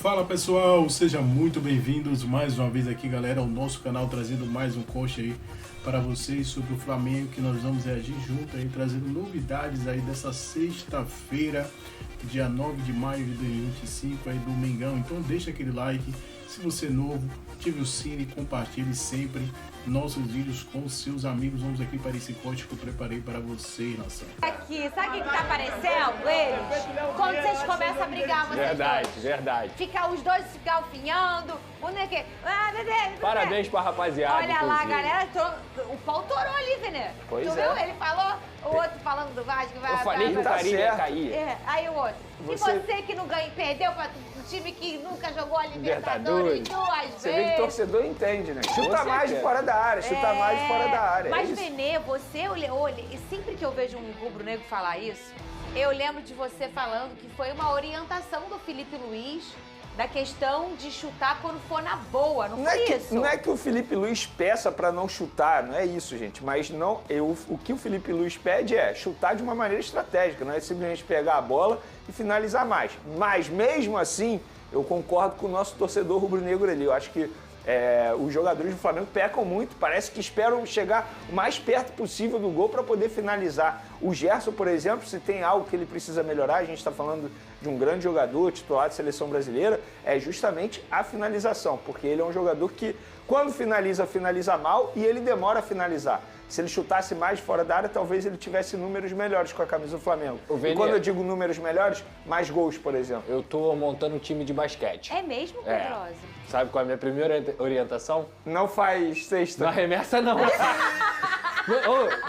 Fala pessoal, sejam muito bem-vindos mais uma vez aqui, galera, ao nosso canal, trazendo mais um coach aí para vocês sobre o Flamengo, que nós vamos reagir junto aí, trazendo novidades aí dessa sexta-feira, dia 9 de maio de 2025 aí do Mengão. Então deixa aquele like, se você é novo, ative o sino e compartilhe sempre nossos vídeos com seus amigos. Vamos aqui para esse corte que eu preparei para vocês, nação. Aqui, sabe o que tá aparecendo? Eles, quando vocês começam a brigar, vocês Verdade, dois. verdade. Fica os dois se galfinhando, o negue. Parabéns pra rapaziada. Olha lá, inclusive. galera, o pau torou ali, Venê. Pois tu é. viu? Ele falou, o outro falando do Vasco. Eu falei que o Carinho ia cair. É, aí o outro. Você- E você que não ganha, perdeu para um time que nunca jogou a Libertadores duas Você vezes. vê que torcedor entende, né? Chuta Com mais de certeza. fora da área, chuta mais de fora da área. Mas, é isso. Benê, você olha, e sempre que eu vejo um rubro-negro falar isso, eu lembro de você falando que foi uma orientação do Felipe Luiz da questão de chutar quando for na boa, não foi isso? Não é que o Felipe Luiz peça pra não chutar, não é isso, gente. Mas não, o que o Felipe Luiz pede é chutar de uma maneira estratégica, não é simplesmente pegar a bola e finalizar mais. Mas mesmo assim, eu concordo com o nosso torcedor rubro-negro ali. Eu acho que os jogadores do Flamengo pecam muito, parece que esperam chegar o mais perto possível do gol para poder finalizar. O Gerson, por exemplo, se tem algo que ele precisa melhorar, a gente está falando de um grande jogador, titular de seleção brasileira, é justamente a finalização, porque ele é um jogador que, quando finaliza, finaliza mal e ele demora a finalizar. Se ele chutasse mais fora da área, talvez ele tivesse números melhores com a camisa do Flamengo. E quando eu digo números melhores, mais gols, por exemplo. Eu tô montando um time de basquete. É mesmo, Pedrosa? Sabe qual é a minha primeira orientação? Não faz sexta. Não arremessa não.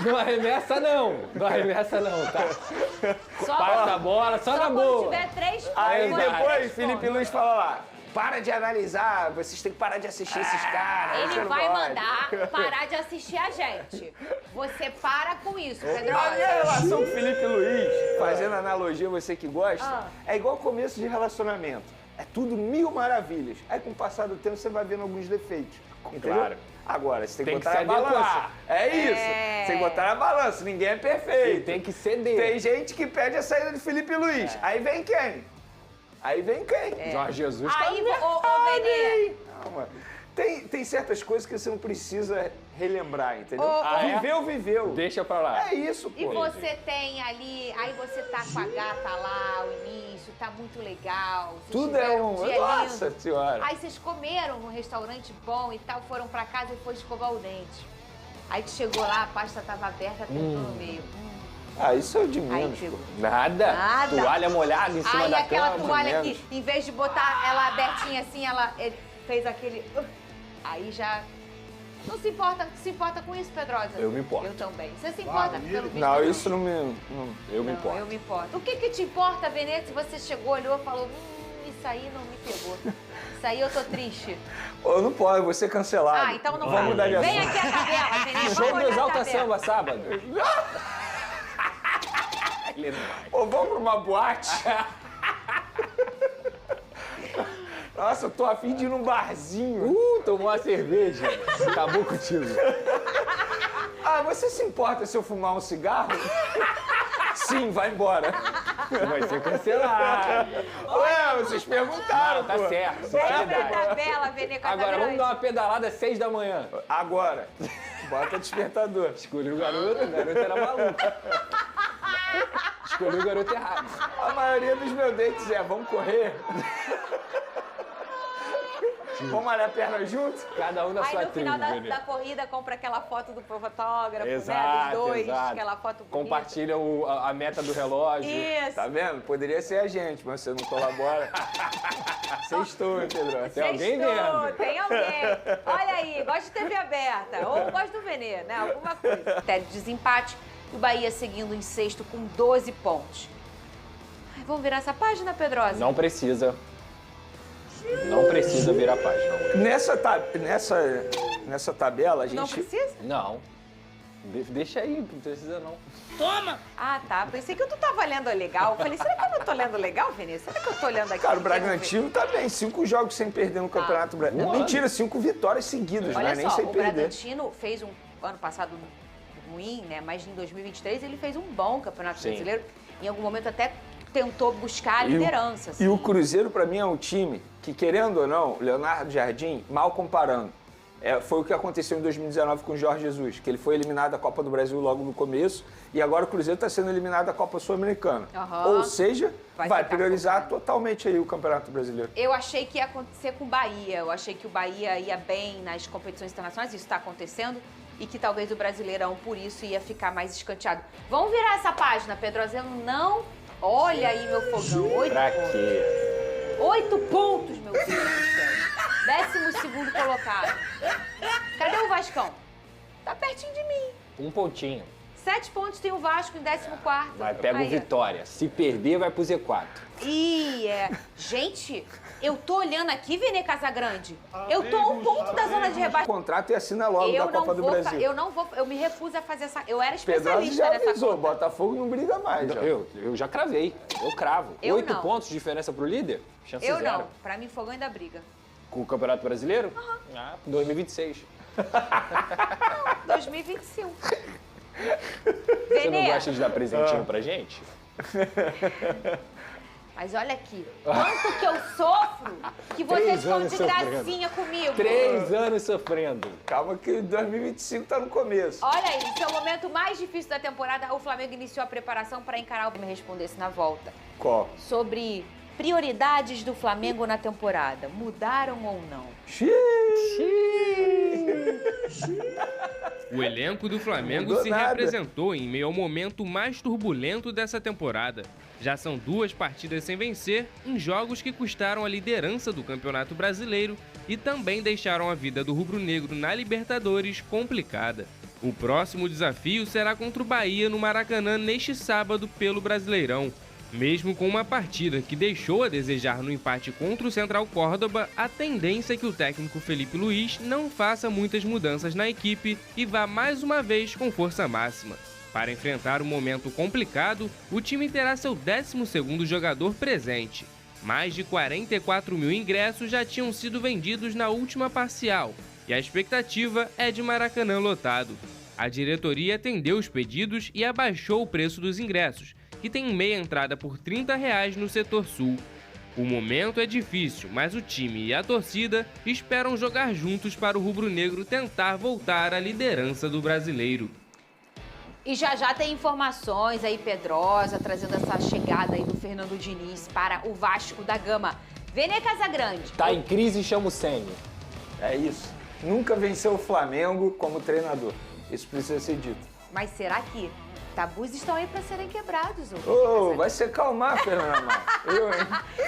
Não arremessa não. Não arremessa não, tá? Só Passa a bola, só na quando boa. tiver 3 pontos. Aí Exato. depois, Felipe Luiz fala lá, para de analisar, vocês têm que parar de assistir esses caras. você Ele não vai pode." mandar parar de assistir a gente. Você para com isso, A minha Pedrosa. relação com o Felipe Luiz, fazendo analogia, você que gosta, Ah. é igual começo de relacionamento. É tudo mil maravilhas. Aí com o passar do tempo você vai vendo alguns defeitos. Entendeu? Claro. Agora, você tem que Tem que botar se na balança. adequar. É isso. É. Tem que botar na balança. Ninguém é perfeito. E tem que ceder. Tem gente que pede a saída de Felipe Luiz. Aí vem quem? Aí vem quem? Jorge Jesus tá Aí, no ô Benê, Calma. Tem certas coisas que você não precisa relembrar, entendeu? Ô, Viveu. Deixa pra lá. É isso, pô. e você tem ali, aí você tá com a gata lá, o início, tá muito legal. Vocês Tudo é tiveram um... dia Nossa lindo. senhora. Aí vocês comeram num restaurante bom e tal, foram pra casa e foi escovar o dente. Aí tu chegou lá, a pasta tava aberta, tentou no meio. Ah, isso é de Aí menos, pegou. pô. Nada. Nada. Toalha molhada em cima Aí da aquela cama. toalha menos. que, em vez de botar ela abertinha assim, ele fez aquele... Aí já... Não se importa com isso, Pedrosa? Eu me importo. Eu também. Você se importa pelo visto? Não, isso não me... Eu me Não, importo. eu me importo. O que te importa, Benê, se você chegou, olhou e falou, isso aí não me pegou. Isso aí eu tô triste. Pô, não pode, eu vou ser cancelado. Ah, então não Vamos vai. mudar de Vem assunto. aqui a tabela, Benê. Vamos Jogo do olhar a Exalta tabela. Samba, sábado. Ele não vai. Pô, vamos pra uma boate? Nossa, eu tô afim de ir num barzinho. Tomou uma cerveja. Acabou contigo. Ah, você se importa se eu fumar um cigarro? Sim, vai embora. Vai ser cancelado. Ué, vocês perguntaram, Não, tá pô. certo. Vem a Sinceridade. tabela, Benê, com a Agora, tabela. vamos dar uma pedalada às 6 da manhã. Agora, bota despertador. Escolhi o garoto era maluco. Escolhi o garoto errado. A maioria dos meus dates é, vamos correr? Vamos malhar a perna junto? Cada um na Aí sua no final tribo, da Benê. corrida compra aquela foto do fotógrafo, né? Exato, Dos dois, exato. aquela foto bonita. Compartilha a meta do relógio. Isso. Tá vendo? Poderia ser a gente, mas você não colabora. Sextou, hein, Pedro? Tem alguém Sextou, vendo? Tem alguém. Olha aí, gosta de TV aberta. Ou gosta do Benê, né? Alguma coisa. Até de desempate. O Bahia seguindo em sexto com 12 pontos. Ai, vamos virar essa página, Pedrosa? Não precisa. Não precisa virar página. Nessa tabela, a gente... Não precisa? Não. Deixa aí, não precisa não. Ah, tá. Pensei que tu tava lendo legal. Eu falei, será que eu não tô lendo legal, Vinícius? Será que eu tô lendo aqui? Cara, o Bragantino tá bem. 5 jogos sem perder no Campeonato Brasileiro. Um Mentira, 5 vitórias seguidas, Olha né? Nem só, sem o perder. Bragantino fez ano passado ruim, né? Mas em 2023 ele fez um bom Campeonato Sim. Brasileiro. Em algum momento até tentou buscar a liderança. E o Cruzeiro, para mim, é um time que, querendo ou não, Leonardo Jardim, mal comparando, foi o que aconteceu em 2019 com o Jorge Jesus, que ele foi eliminado da Copa do Brasil logo no começo e agora o Cruzeiro está sendo eliminado da Copa Sul-Americana. Ou seja, vai priorizar totalmente aí o Campeonato Brasileiro. Eu achei que ia acontecer com o Bahia. Eu achei que o Bahia ia bem nas competições internacionais, isso está acontecendo, e que talvez o Brasileirão, por isso, ia ficar mais escanteado. Vamos virar essa página, Pedrozeno, não... Olha aí, meu fogão. 8 Pra pontos. quê? 8 pontos, meu Deus do céu. 12º colocado. Cadê o Vascão? Tá pertinho de mim. Um pontinho. 7 pontos tem o Vasco em 14º. Mas pega o Vitória. Se perder, vai pro Z4. Gente, eu tô olhando aqui, Vene Casagrande. Eu tô a um ponto da zona de rebaixamento. O contrato e assina logo da Copa do Brasil. Eu me refuso a fazer essa... Eu era Pedrosa especialista já nessa avisou, conta. Botafogo não briga mais. Já. Eu já cravei. Eu cravo. Eu 8 não. pontos de diferença pro líder? Chance Eu zero. não. Pra mim, Fogão ainda briga. Com o Campeonato Brasileiro? 2026. 2025. Você não gosta de dar presentinho pra gente? Mas olha aqui, quanto que eu sofro que vocês 3 estão anos de sofrendo. gracinha comigo. 3 anos sofrendo. Calma que 2025 tá no começo. Olha aí, esse é o momento mais difícil da temporada. O Flamengo iniciou a preparação para encarar o... Me respondesse na volta. Qual? Sobre prioridades do Flamengo na temporada. Mudaram ou não? O elenco do Flamengo Mudou se nada. representou em meio ao momento mais turbulento dessa temporada. Já são 2 partidas sem vencer em jogos que custaram a liderança do Campeonato Brasileiro e também deixaram a vida do rubro-negro na Libertadores complicada. O próximo desafio será contra o Bahia no Maracanã neste sábado pelo Brasileirão. Mesmo com uma partida que deixou a desejar no empate contra o Central Córdoba, a tendência é que o técnico Felipe Luiz não faça muitas mudanças na equipe e vá mais uma vez com força máxima. Para enfrentar um momento complicado, o time terá seu 12º jogador presente. Mais de 44 mil ingressos já tinham sido vendidos na última parcial e a expectativa é de Maracanã lotado. A diretoria atendeu os pedidos e abaixou o preço dos ingressos, que tem meia entrada por R$ 30 no setor sul. O momento é difícil, mas o time e a torcida esperam jogar juntos para o rubro-negro tentar voltar à liderança do brasileiro. E já tem informações aí, Pedrosa, trazendo essa chegada aí do Fernando Diniz para o Vasco da Gama. Vene Casagrande. Tá em crise, chama o Senna. É isso. Nunca venceu o Flamengo como treinador. Isso precisa ser dito. Mas será que tabus estão aí para serem quebrados? Ô, vai se calmar, Fernanda Mar.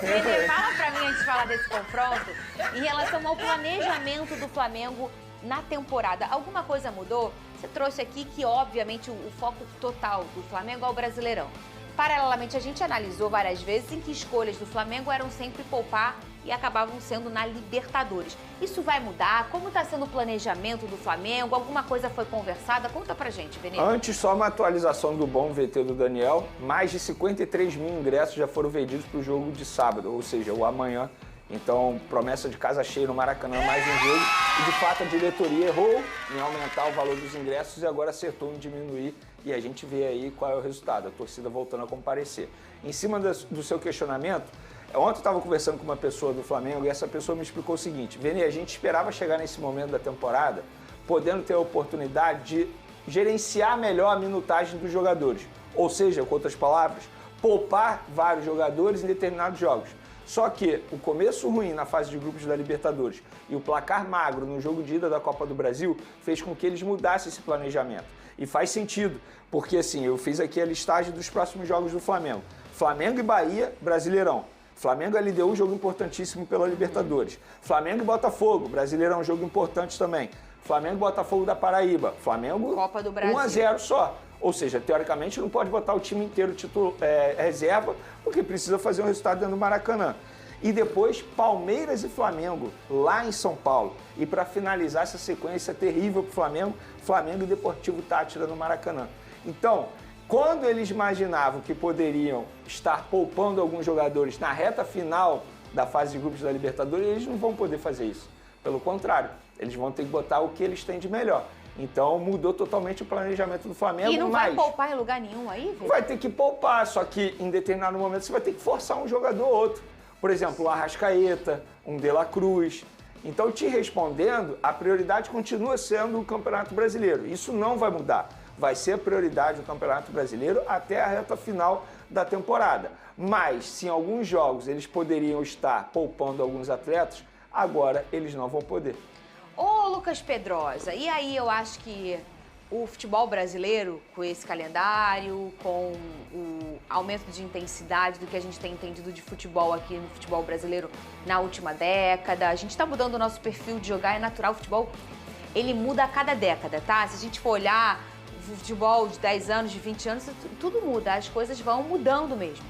Vene, fala para mim, antes de falar desse confronto, em relação ao planejamento do Flamengo na temporada. Alguma coisa mudou? Você trouxe aqui que, obviamente, o foco total do Flamengo é o Brasileirão. Paralelamente, a gente analisou várias vezes em que escolhas do Flamengo eram sempre poupar e acabavam sendo na Libertadores. Isso vai mudar? Como está sendo o planejamento do Flamengo? Alguma coisa foi conversada? Conta pra gente, Benedito. Antes, só uma atualização do bom VT do Daniel. Mais de 53 mil ingressos já foram vendidos para o jogo de sábado, ou seja, o amanhã. Então, promessa de casa cheia no Maracanã, mais um jogo. E, de fato, a diretoria errou em aumentar o valor dos ingressos e agora acertou em diminuir. E a gente vê aí qual é o resultado, a torcida voltando a comparecer. Em cima do seu questionamento, ontem eu estava conversando com uma pessoa do Flamengo e essa pessoa me explicou o seguinte: Vene, a gente esperava chegar nesse momento da temporada podendo ter a oportunidade de gerenciar melhor a minutagem dos jogadores. Ou seja, com outras palavras, poupar vários jogadores em determinados jogos. Só que o começo ruim na fase de grupos da Libertadores e o placar magro no jogo de ida da Copa do Brasil fez com que eles mudassem esse planejamento. E faz sentido, porque assim, eu fiz aqui a listagem dos próximos jogos do Flamengo. Flamengo e Bahia, Brasileirão. Flamengo e LDU, jogo importantíssimo pela Libertadores. Flamengo e Botafogo, Brasileirão, jogo importante também. Flamengo e Botafogo da Paraíba. Flamengo, Copa do Brasil. 1-0 só. Ou seja, teoricamente não pode botar o time inteiro reserva, porque precisa fazer um resultado dentro do Maracanã. E depois, Palmeiras e Flamengo, lá em São Paulo. E para finalizar essa sequência terrível para o Flamengo, Flamengo e Deportivo Táchira no Maracanã. Então, quando eles imaginavam que poderiam estar poupando alguns jogadores na reta final da fase de grupos da Libertadores, eles não vão poder fazer isso. Pelo contrário, eles vão ter que botar o que eles têm de melhor. Então mudou totalmente o planejamento do Flamengo. E não vai poupar em lugar nenhum aí, Vitor? Vai ter que poupar, só que em determinado momento você vai ter que forçar um jogador ou outro. Por exemplo, o Arrascaeta, um De La Cruz. Então, te respondendo, a prioridade continua sendo o Campeonato Brasileiro. Isso não vai mudar. Vai ser a prioridade do Campeonato Brasileiro até a reta final da temporada. Mas, se em alguns jogos eles poderiam estar poupando alguns atletas, agora eles não vão poder. Ô, Lucas Pedrosa, e aí eu acho que o futebol brasileiro, com esse calendário, com o aumento de intensidade do que a gente tem entendido de futebol aqui no futebol brasileiro na última década, a gente está mudando o nosso perfil de jogar, é natural, o futebol, ele muda a cada década, tá? Se a gente for olhar o futebol de 10 anos, de 20 anos, tudo muda, as coisas vão mudando mesmo.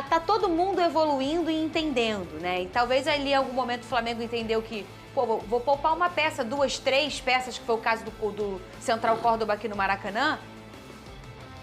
Tá todo mundo evoluindo e entendendo, né? E talvez ali em algum momento o Flamengo entendeu que pô, vou poupar uma peça, 2, 3 peças, que foi o caso do Central Córdoba aqui no Maracanã.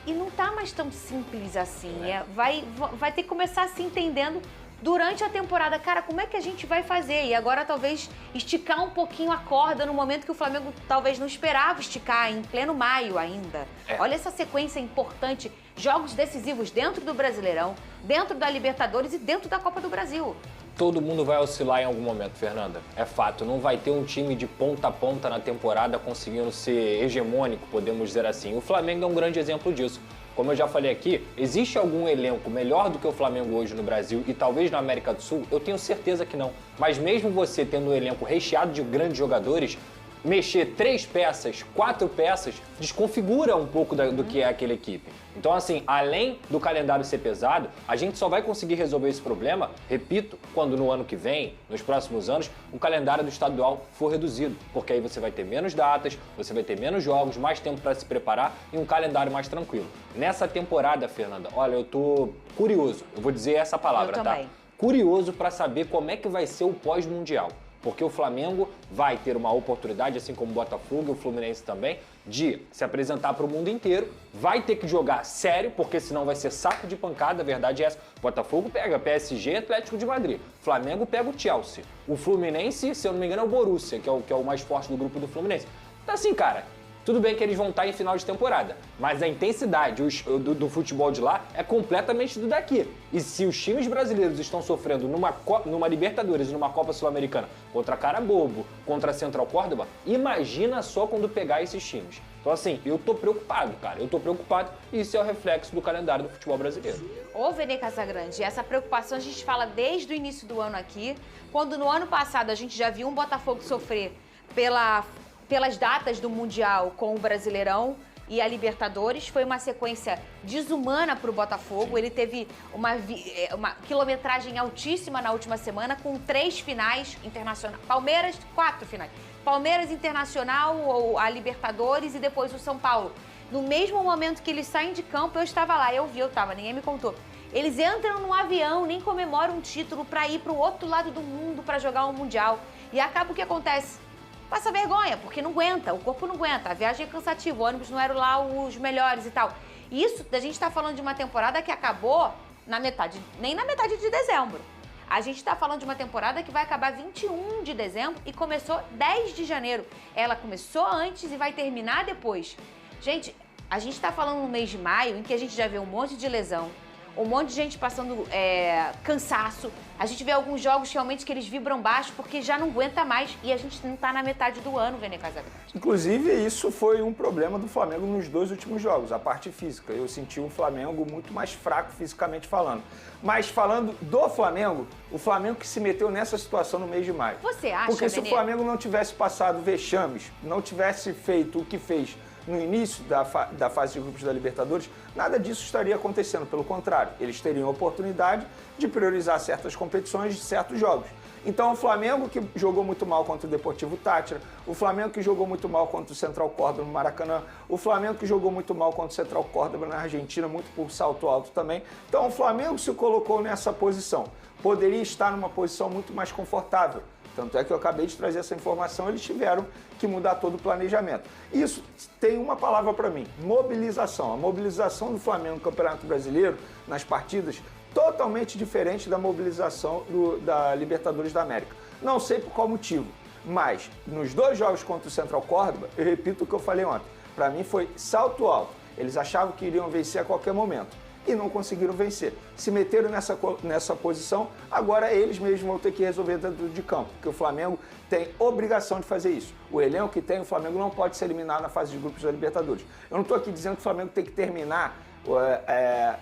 E não tá mais tão simples assim. Vai ter que começar se entendendo durante a temporada. Cara, como é que a gente vai fazer? E agora talvez esticar um pouquinho a corda no momento que o Flamengo talvez não esperava esticar, em pleno maio ainda. Olha essa sequência importante. Jogos decisivos dentro do Brasileirão, dentro da Libertadores e dentro da Copa do Brasil. Todo mundo vai oscilar em algum momento, Fernanda. É fato, não vai ter um time de ponta a ponta na temporada conseguindo ser hegemônico, podemos dizer assim. O Flamengo é um grande exemplo disso. Como eu já falei aqui, existe algum elenco melhor do que o Flamengo hoje no Brasil e talvez na América do Sul? Eu tenho certeza que não. Mas mesmo você tendo um elenco recheado de grandes jogadores, mexer 3 peças, 4 peças, desconfigura um pouco do que é aquela equipe. Então, assim, além do calendário ser pesado, a gente só vai conseguir resolver esse problema, repito, quando no ano que vem, nos próximos anos, o calendário do estadual for reduzido. Porque aí você vai ter menos datas, você vai ter menos jogos, mais tempo para se preparar e um calendário mais tranquilo. Nessa temporada, Fernanda, olha, eu tô curioso, eu vou dizer essa palavra, eu tá? também. Curioso para saber como é que vai ser o pós-mundial. Porque o Flamengo vai ter uma oportunidade, assim como o Botafogo e o Fluminense também, de se apresentar para o mundo inteiro. Vai ter que jogar sério, porque senão vai ser saco de pancada, a verdade é essa. O Botafogo pega PSG e Atlético de Madrid. O Flamengo pega o Chelsea. O Fluminense, se eu não me engano, é o Borussia, que é o mais forte do grupo do Fluminense. Então assim, cara, tudo bem que eles vão estar em final de temporada, mas a intensidade do futebol de lá é completamente do daqui. E se os times brasileiros estão sofrendo numa Libertadores e numa Copa Sul-Americana contra Carabobo, contra Central Córdoba, imagina só quando pegar esses times. Então assim, eu tô preocupado, cara, e isso é o reflexo do calendário do futebol brasileiro. Ô, Vene Casagrande, essa preocupação a gente fala desde o início do ano aqui, quando no ano passado a gente já viu um Botafogo sofrer pelas datas do Mundial com o Brasileirão e a Libertadores. Foi uma sequência desumana para o Botafogo. Ele teve uma quilometragem altíssima na última semana, com 3 finais internacionais. 4 finais. Palmeiras, Internacional, ou a Libertadores e depois o São Paulo. No mesmo momento que eles saem de campo, eu estava lá, ninguém me contou. Eles entram num avião, nem comemoram um título para ir para o outro lado do mundo para jogar um Mundial. E acaba o que acontece? Passa vergonha, porque não aguenta, o corpo não aguenta, a viagem é cansativa, o ônibus não eram lá os melhores e tal. Isso, a gente tá falando de uma temporada que acabou nem na metade de dezembro. A gente tá falando de uma temporada que vai acabar 21 de dezembro e começou 10 de janeiro. Ela começou antes e vai terminar depois. Gente, a gente tá falando no mês de maio, em que a gente já vê um monte de lesão, um monte de gente passando cansaço. A gente vê alguns jogos realmente que eles vibram baixo porque já não aguenta mais e a gente não tá na metade do ano, Vene Casagrande. Inclusive, isso foi um problema do Flamengo nos 2 últimos jogos, a parte física. Eu senti um Flamengo muito mais fraco fisicamente falando. Mas falando do Flamengo, o Flamengo que se meteu nessa situação no mês de maio. Você acha, Porque se Vene? o Flamengo não tivesse passado vexames, não tivesse feito o que fez no início da fase de grupos da Libertadores, nada disso estaria acontecendo. Pelo contrário, eles teriam a oportunidade de priorizar certas competições de certos jogos. Então, o Flamengo que jogou muito mal contra o Deportivo Táchira, o Flamengo que jogou muito mal contra o Central Córdoba no Maracanã, o Flamengo que jogou muito mal contra o Central Córdoba na Argentina, muito por salto alto também. Então, o Flamengo se colocou nessa posição. Poderia estar numa posição muito mais confortável. Tanto é que eu acabei de trazer essa informação, eles tiveram que mudar todo o planejamento. Isso tem uma palavra para mim, mobilização. A mobilização do Flamengo no Campeonato Brasileiro, nas partidas, totalmente diferente da mobilização da Libertadores da América. Não sei por qual motivo, Mas, nos 2 jogos contra o Central Córdoba, eu repito o que eu falei ontem, para mim foi salto alto. Eles achavam que iriam vencer a qualquer momento e não conseguiram vencer. Se meteram nessa posição, agora eles mesmos vão ter que resolver dentro de campo, porque o Flamengo tem obrigação de fazer isso. O elenco que tem, o Flamengo não pode ser eliminado na fase de grupos da Libertadores. Eu não estou aqui dizendo que o Flamengo tem que terminar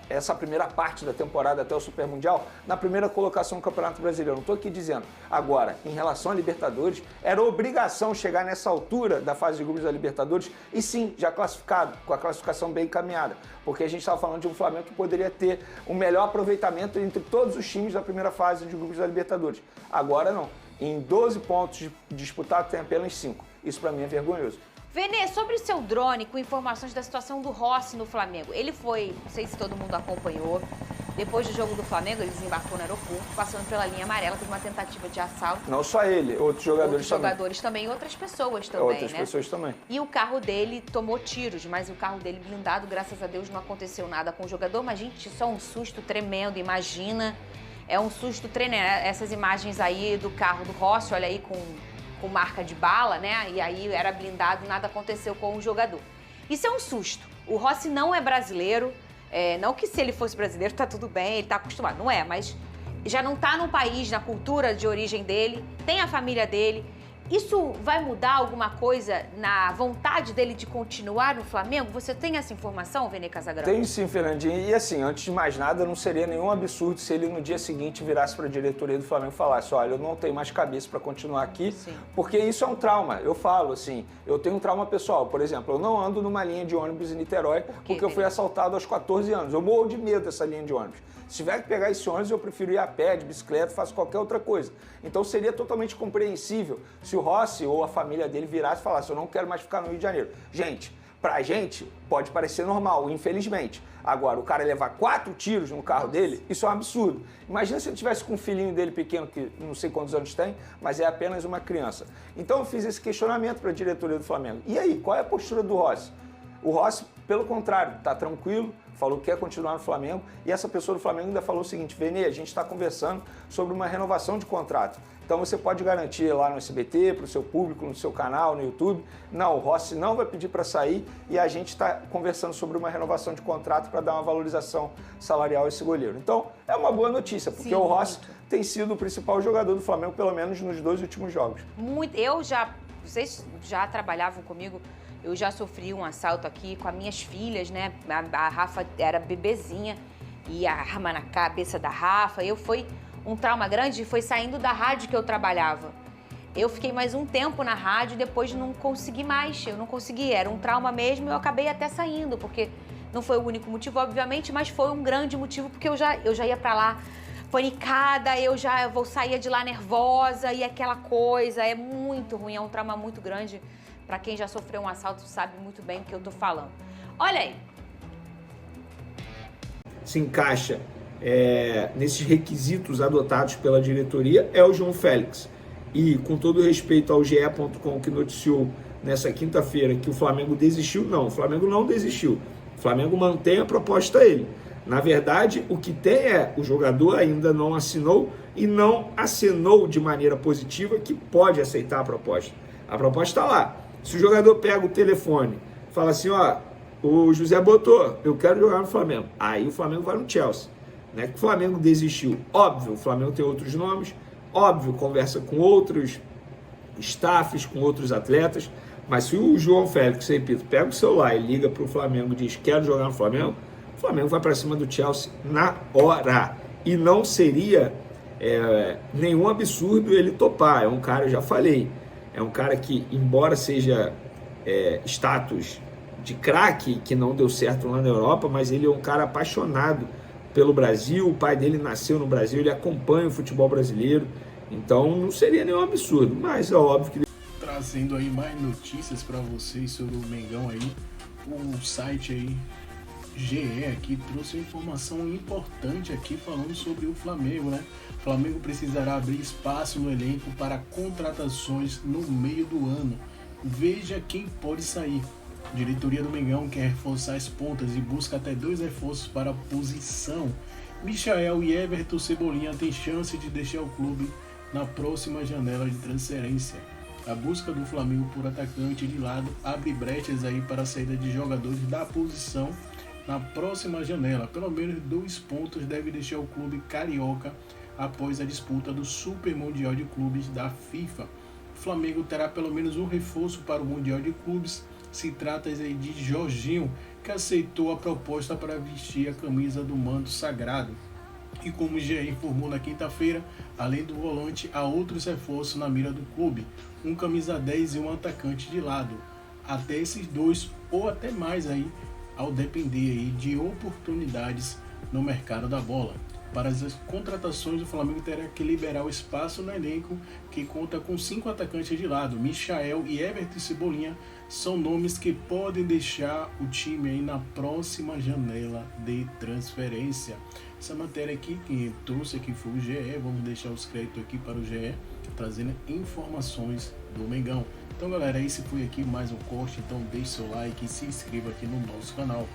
essa primeira parte da temporada até o Super Mundial na primeira colocação do Campeonato Brasileiro. Não estou aqui dizendo. Agora, em relação à Libertadores, era obrigação chegar nessa altura da fase de grupos da Libertadores e sim, já classificado, com a classificação bem encaminhada. Porque a gente estava falando de um Flamengo que poderia ter um melhor aproveitamento entre todos os times da primeira fase de grupos da Libertadores. Agora não. Em 12 pontos disputados tem apenas 5. Isso para mim é vergonhoso. Vene, sobre o seu drone com informações da situação do Rossi no Flamengo. Ele foi, não sei se todo mundo acompanhou, depois do jogo do Flamengo, ele desembarcou no aeroporto, passando pela linha amarela, teve uma tentativa de assalto. Não só ele, outros jogadores também. E outras pessoas também, outras pessoas também. E o carro dele tomou tiros, mas o carro dele blindado, graças a Deus, não aconteceu nada com o jogador. Mas, gente, só um susto tremendo, imagina. É um susto tremendo. Essas imagens aí do carro do Rossi, olha aí, com marca de bala, né? E aí era blindado, nada aconteceu com o jogador. Isso é um susto. O Rossi não é brasileiro, não que se ele fosse brasileiro tá tudo bem, ele tá acostumado, não é, mas já não tá no país, na cultura de origem dele, tem a família dele. Isso vai mudar alguma coisa na vontade dele de continuar no Flamengo? Você tem essa informação, Vene Casagrande? Tenho sim, Fernandinho. E assim, antes de mais nada, não seria nenhum absurdo se ele no dia seguinte virasse para a diretoria do Flamengo e falasse: olha, eu não tenho mais cabeça para continuar aqui, sim, porque isso é um trauma. Eu falo assim, eu tenho um trauma pessoal. Por exemplo, eu não ando numa linha de ônibus em Niterói porque eu fui assaltado aos 14 anos. Eu morro de medo dessa linha de ônibus. Se tiver que pegar esse ônibus, eu prefiro ir a pé, de bicicleta, faço qualquer outra coisa. Então seria totalmente compreensível se o Rossi ou a família dele virasse e falasse: eu não quero mais ficar no Rio de Janeiro. Gente, pra gente pode parecer normal, infelizmente. Agora, o cara levar 4 tiros no carro dele, isso é um absurdo. Imagina se ele tivesse com um filhinho dele pequeno, que não sei quantos anos tem, mas é apenas uma criança. Então eu fiz esse questionamento para a diretoria do Flamengo. E aí, qual é a postura do Rossi? O Rossi, pelo contrário, está tranquilo, falou que quer continuar no Flamengo, e essa pessoa do Flamengo ainda falou o seguinte: Vene, a gente está conversando sobre uma renovação de contrato. Então você pode garantir lá no SBT, para o seu público, no seu canal, no YouTube. Não, o Rossi não vai pedir para sair e a gente está conversando sobre uma renovação de contrato para dar uma valorização salarial a esse goleiro. Então é uma boa notícia, porque o Rossi tem sido o principal jogador do Flamengo, pelo menos nos 2 últimos jogos. Vocês já trabalhavam comigo. Eu já sofri um assalto aqui com as minhas filhas, né? A Rafa era bebezinha e a arma na cabeça da Rafa. Foi um trauma grande, foi saindo da rádio que eu trabalhava. Eu fiquei mais um tempo na rádio e depois não consegui mais. Eu não consegui, era um trauma mesmo e eu acabei até saindo, porque não foi o único motivo, obviamente, mas foi um grande motivo, porque eu já ia pra lá panicada, eu vou sair de lá nervosa e aquela coisa é muito ruim, é um trauma muito grande. Para quem já sofreu um assalto sabe muito bem o que eu tô falando. Olha aí. Se encaixa nesses requisitos adotados pela diretoria é o João Félix. E com todo respeito ao GE.com, que noticiou nessa quinta-feira que o Flamengo desistiu, não, o Flamengo não desistiu. O Flamengo mantém a proposta a ele. Na verdade, o que tem o jogador ainda não assinou e não acenou de maneira positiva que pode aceitar a proposta. A proposta está lá. Se o jogador pega o telefone, fala assim: ó, o José botou, eu quero jogar no Flamengo. Aí o Flamengo vai no Chelsea. Não é que o Flamengo desistiu. Óbvio, o Flamengo tem outros nomes. Óbvio, conversa com outros staffs, com outros atletas. Mas se o João Félix, repito, pega o celular e liga para o Flamengo e diz: quero jogar no Flamengo, o Flamengo vai para cima do Chelsea na hora. E não seria nenhum absurdo ele topar. É um cara, eu já falei, é um cara que, embora seja status de craque, que não deu certo lá na Europa, mas ele é um cara apaixonado pelo Brasil, o pai dele nasceu no Brasil, ele acompanha o futebol brasileiro, então não seria nenhum absurdo, mas é óbvio que... Trazendo aí mais notícias para vocês sobre o Mengão aí, o site aí, GE aqui, trouxe uma informação importante aqui falando sobre o Flamengo, né? O Flamengo precisará abrir espaço no elenco para contratações no meio do ano. Veja quem pode sair. A diretoria do Mengão quer reforçar as pontas e busca até 2 reforços para a posição. Michael e Everton Cebolinha têm chance de deixar o clube na próxima janela de transferência. A busca do Flamengo por atacante de lado abre brechas aí para a saída de jogadores da posição na próxima janela. Pelo menos 2 pontos deve deixar o clube carioca após a disputa do Super Mundial de Clubes da FIFA. O Flamengo terá pelo menos um reforço para o Mundial de Clubes. Se trata aí de Jorginho, que aceitou a proposta para vestir a camisa do manto sagrado. E como o GE informou na quinta-feira, além do volante, há outros reforços na mira do clube, um camisa 10 e um atacante de lado. Até esses 2 ou até mais aí, ao depender aí de oportunidades no mercado da bola. Para as contratações, o Flamengo terá que liberar o espaço no elenco, que conta com 5 atacantes de lado. Michael e Everton Cebolinha são nomes que podem deixar o time aí na próxima janela de transferência. Essa matéria aqui, quem trouxe aqui foi o GE. Vamos deixar os créditos aqui para o GE, trazendo informações do Mengão. Então, galera, esse foi aqui mais um corte. Então, deixe seu like e se inscreva aqui no nosso canal.